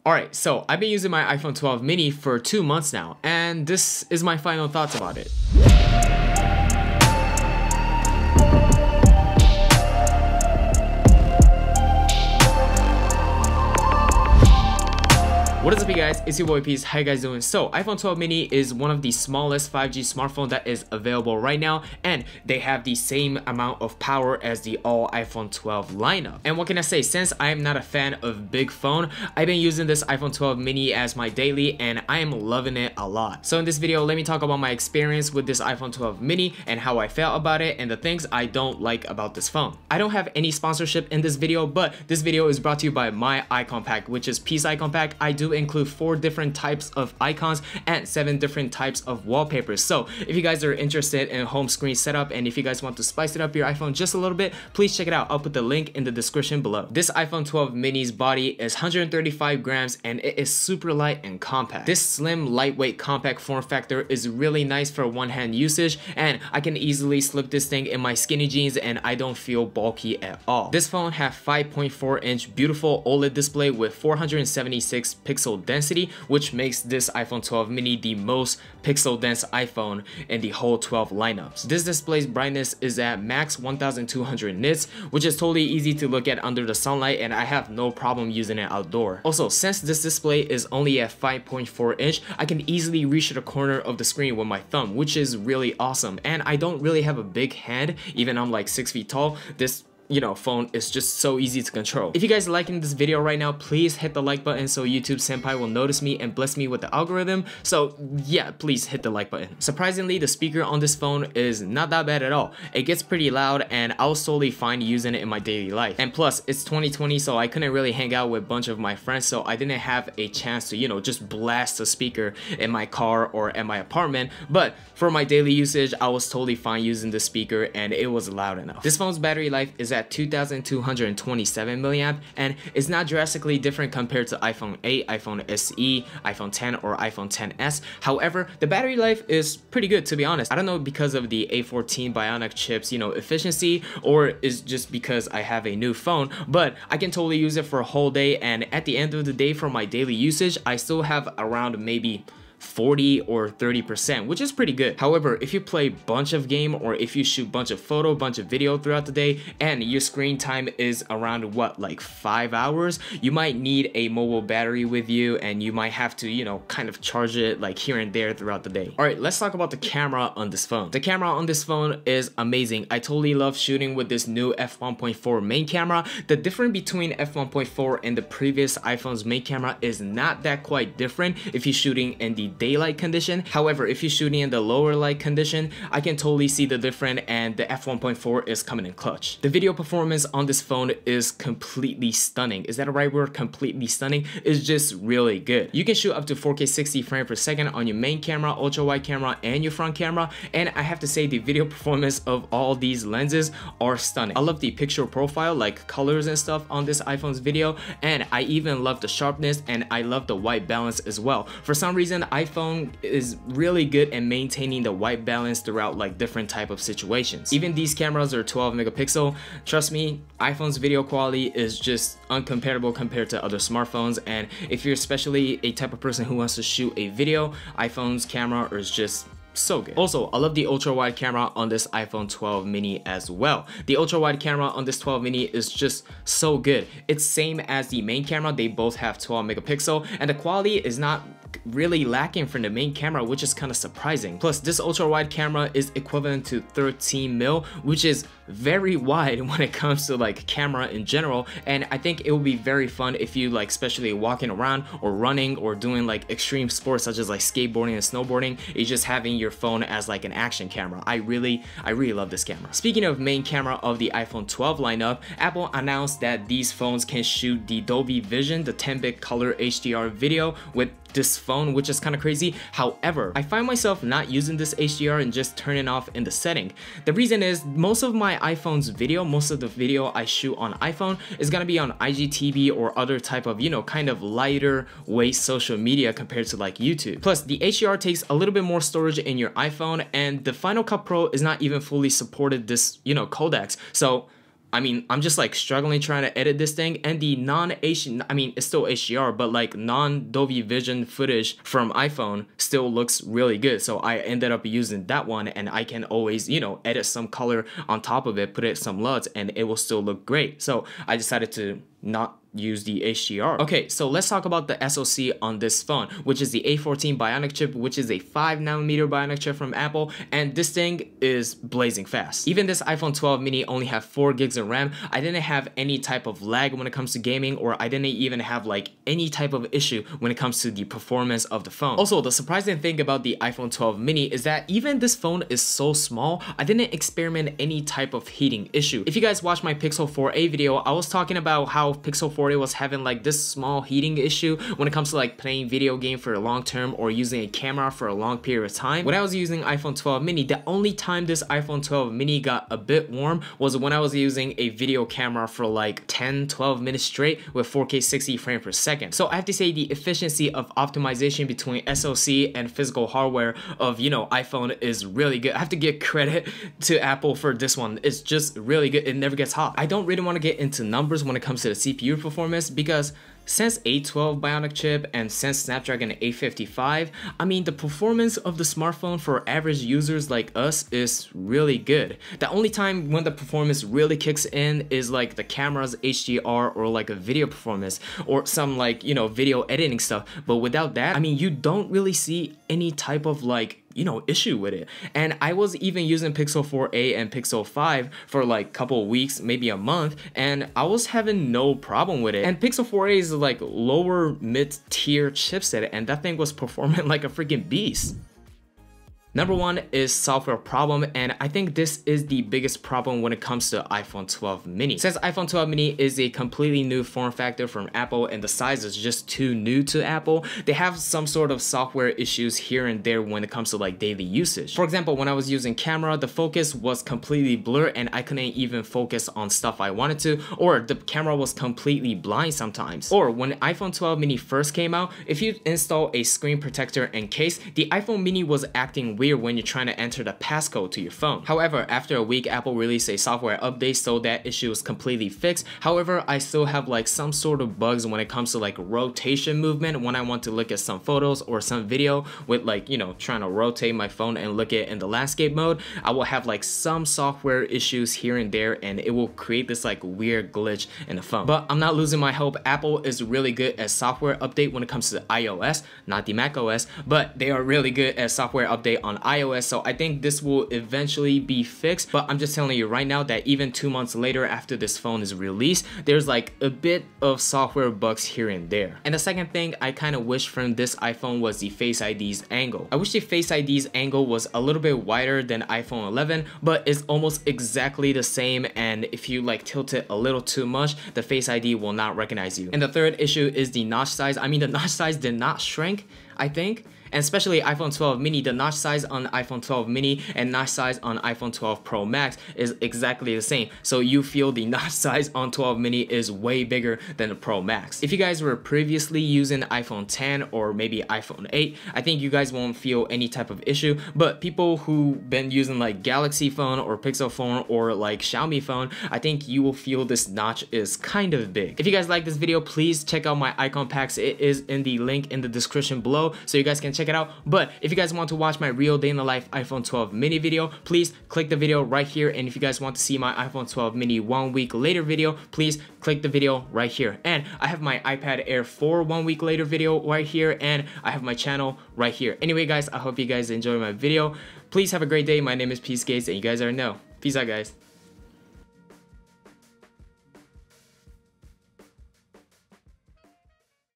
Alright, so I've been using my iPhone 12 mini for 2 months now, and this is my final thoughts about it. What is up, you guys? It's your boy Peace. How you guys doing? So iPhone 12 mini is one of the smallest 5G smartphone that is available right now, and they have the same amount of power as the all iPhone 12 lineup. And what can I say? Since I am not a fan of big phone, I've been using this iPhone 12 mini as my daily, and I am loving it a lot. So in this video, let me talk about my experience with this iPhone 12 mini and how I felt about it and the things I don't like about this phone. I don't have any sponsorship in this video, but this video is brought to you by my icon pack, which is Peace Icon Pack. I do include 4 different types of icons and 7 different types of wallpapers. So if you guys are interested in home screen setup and if you guys want to spice it up your iPhone just a little bit, please check it out. I'll put the link in the description below. This iPhone 12 mini's body is 135 grams and it is super light and compact. This slim, lightweight, compact form factor is really nice for one-hand usage, and I can easily slip this thing in my skinny jeans and I don't feel bulky at all. This phone has 5.4-inch beautiful OLED display with 476 pixel density, which makes this iPhone 12 mini the most pixel dense iPhone in the whole 12 lineups. This display's brightness is at max 1200 nits, which is totally easy to look at under the sunlight, and I have no problem using it outdoor. Also, since this display is only at 5.4 inch, I can easily reach the corner of the screen with my thumb, which is really awesome. And I don't really have a big hand, even I'm like 6 feet tall. This phone is just so easy to control. If you guys are liking this video right now, please hit the like button so YouTube senpai will notice me and bless me with the algorithm. So yeah, please hit the like button. Surprisingly, the speaker on this phone is not that bad at all. It gets pretty loud and I was totally fine using it in my daily life. And plus, it's 2020, so I couldn't really hang out with a bunch of my friends, so I didn't have a chance to, just blast a speaker in my car or at my apartment. But for my daily usage, I was totally fine using the speaker and it was loud enough. This phone's battery life is at 2227 milliamp, and it's not drastically different compared to iPhone 8, iPhone SE, iPhone 10, or iPhone 10s. However, the battery life is pretty good, to be honest. I don't know because of the A14 Bionic chips, efficiency, or is just because I have a new phone, but I can totally use it for a whole day, and at the end of the day, for my daily usage, I still have around maybe 40 or 30%, which is pretty good. However, if you play bunch of game or if you shoot bunch of photo, bunch of video throughout the day, and your screen time is around what, like 5 hours, you might need a mobile battery with you, and you might have to, kind of charge it like here and there throughout the day. All right, let's talk about the camera on this phone. The camera on this phone is amazing. I totally love shooting with this new f1.4 main camera. The difference between f1.4 and the previous iPhone's main camera is not that quite different if you're shooting in the daylight condition. However, if you're shooting in the lower light condition, I can totally see the difference, and the f1.4 is coming in clutch. The video performance on this phone is completely stunning. Is that a right word? Completely stunning. It's just really good. You can shoot up to 4K 60 frames per second on your main camera, ultra wide camera, and your front camera, and I have to say the video performance of all these lenses are stunning. I love the picture profile, like colors and stuff on this iPhone's video, and I even love the sharpness, and I love the white balance as well. For some reason, iPhone is really good at maintaining the white balance throughout like different type of situations. Even these cameras are 12 megapixel. Trust me, iPhone's video quality is just uncomparable compared to other smartphones, and if you're especially a type of person who wants to shoot a video, iPhone's camera is just so good. Also, I love the ultra wide camera on this iPhone 12 mini as well. The ultra wide camera on this 12 mini is just so good. It's same as the main camera. They both have 12 megapixel, and the quality is not really lacking from the main camera, which is kind of surprising. Plus, this ultra wide camera is equivalent to 13 mil, which is very wide when it comes to like camera in general, and I think it will be very fun if you like, especially walking around or running or doing like extreme sports such as like skateboarding and snowboarding, is just having your phone as like an action camera. I really love this camera. Speaking of main camera of the iPhone 12 lineup, Apple announced that these phones can shoot the Dolby Vision, the 10-bit color HDR video with this phone, which is kind of crazy. However, I find myself not using this HDR and just turning off in the setting. The reason is most of my iPhone's video, most of the video I shoot on iPhone is gonna be on IGTV or other type of, kind of lighter weight social media compared to like YouTube. Plus, the HDR takes a little bit more storage in your iPhone, and the Final Cut Pro is not even fully supported this, codecs. So I mean, I'm just like struggling trying to edit this thing, and the I mean, it's still HDR, but like non-Dolby Vision footage from iPhone still looks really good. So I ended up using that one, and I can always, you know, edit some color on top of it, put it some LUTs, and it will still look great. So I decided to not use the HDR. Okay, so let's talk about the SoC on this phone, which is the A14 Bionic chip, which is a 5nm Bionic chip from Apple, and this thing is blazing fast. Even this iPhone 12 mini only have 4 gigs of RAM. I didn't have any type of lag when it comes to gaming, or I didn't even have like any type of issue when it comes to the performance of the phone. Also, the surprising thing about the iPhone 12 mini is that even this phone is so small, I didn't experiment any type of heating issue. If you guys watched my Pixel 4a video, I was talking about how Pixel 4a was having like this small heating issue when it comes to like playing video game for a long term or using a camera for a long period of time. When I was using iPhone 12 mini, the only time this iPhone 12 mini got a bit warm was when I was using a video camera for like 10-12 minutes straight with 4K 60 frames per second. So I have to say the efficiency of optimization between SoC and physical hardware of, you know, iPhone is really good. I have to give credit to Apple for this one. It's just really good. It never gets hot. I don't really want to get into numbers when it comes to the CPU performance, because since A12 Bionic chip and since Snapdragon 855, I mean, the performance of the smartphone for average users like us is really good. The only time when the performance really kicks in is like the camera's HDR or like a video performance or some like, you know, video editing stuff. But without that, I mean, you don't really see any type of like, you know, issue with it. And I was even using Pixel 4a and Pixel 5 for like a couple of weeks, maybe a month, and I was having no problem with it. And Pixel 4a is like lower mid-tier chipset, and that thing was performing like a freaking beast. Number one is software problem, and I think this is the biggest problem when it comes to iPhone 12 mini. Since iPhone 12 mini is a completely new form factor from Apple and the size is just too new to Apple, they have some sort of software issues here and there when it comes to like daily usage. For example, when I was using camera, the focus was completely blurred and I couldn't even focus on stuff I wanted to, or the camera was completely blind sometimes. Or when iPhone 12 mini first came out, if you install a screen protector and case, the iPhone mini was acting weird when you're trying to enter the passcode to your phone. However, after a week, Apple released a software update so that issue is completely fixed. However, I still have like some sort of bugs when it comes to like rotation movement when I want to look at some photos or some video with like, you know, trying to rotate my phone and look at it in the landscape mode. I will have like some software issues here and there, and it will create this like weird glitch in the phone. But I'm not losing my hope. Apple is really good at software update when it comes to iOS, not the Mac OS, but they are really good at software update on iOS, so I think this will eventually be fixed. But I'm just telling you right now that even 2 months later after this phone is released, there's like a bit of software bugs here and there. And the second thing I kind of wish from this iPhone was the Face ID's angle. I wish the Face ID's angle was a little bit wider than iPhone 11, but it's almost exactly the same, and if you like tilt it a little too much, the Face ID will not recognize you. And the third issue is the notch size. I mean, the notch size did not shrink, I think. And especially iPhone 12 mini, the notch size on iPhone 12 mini and notch size on iPhone 12 Pro Max is exactly the same. So you feel the notch size on 12 mini is way bigger than the Pro Max. If you guys were previously using iPhone 10 or maybe iPhone 8, I think you guys won't feel any type of issue. But people who been using like Galaxy phone or Pixel phone or like Xiaomi phone, I think you will feel this notch is kind of big. If you guys like this video, please check out my icon packs. It is in the link in the description below, so you guys can check it out. But if you guys want to watch my real day in the life iPhone 12 mini video, please click the video right here. And if you guys want to see my iPhone 12 mini 1 week later video, please click the video right here. And I have my iPad Air 4 1 week later video right here, and I have my channel right here. Anyway guys, I hope you guys enjoy my video. Please have a great day. My name is Peace.k.gates, and you guys already know. Peace out guys.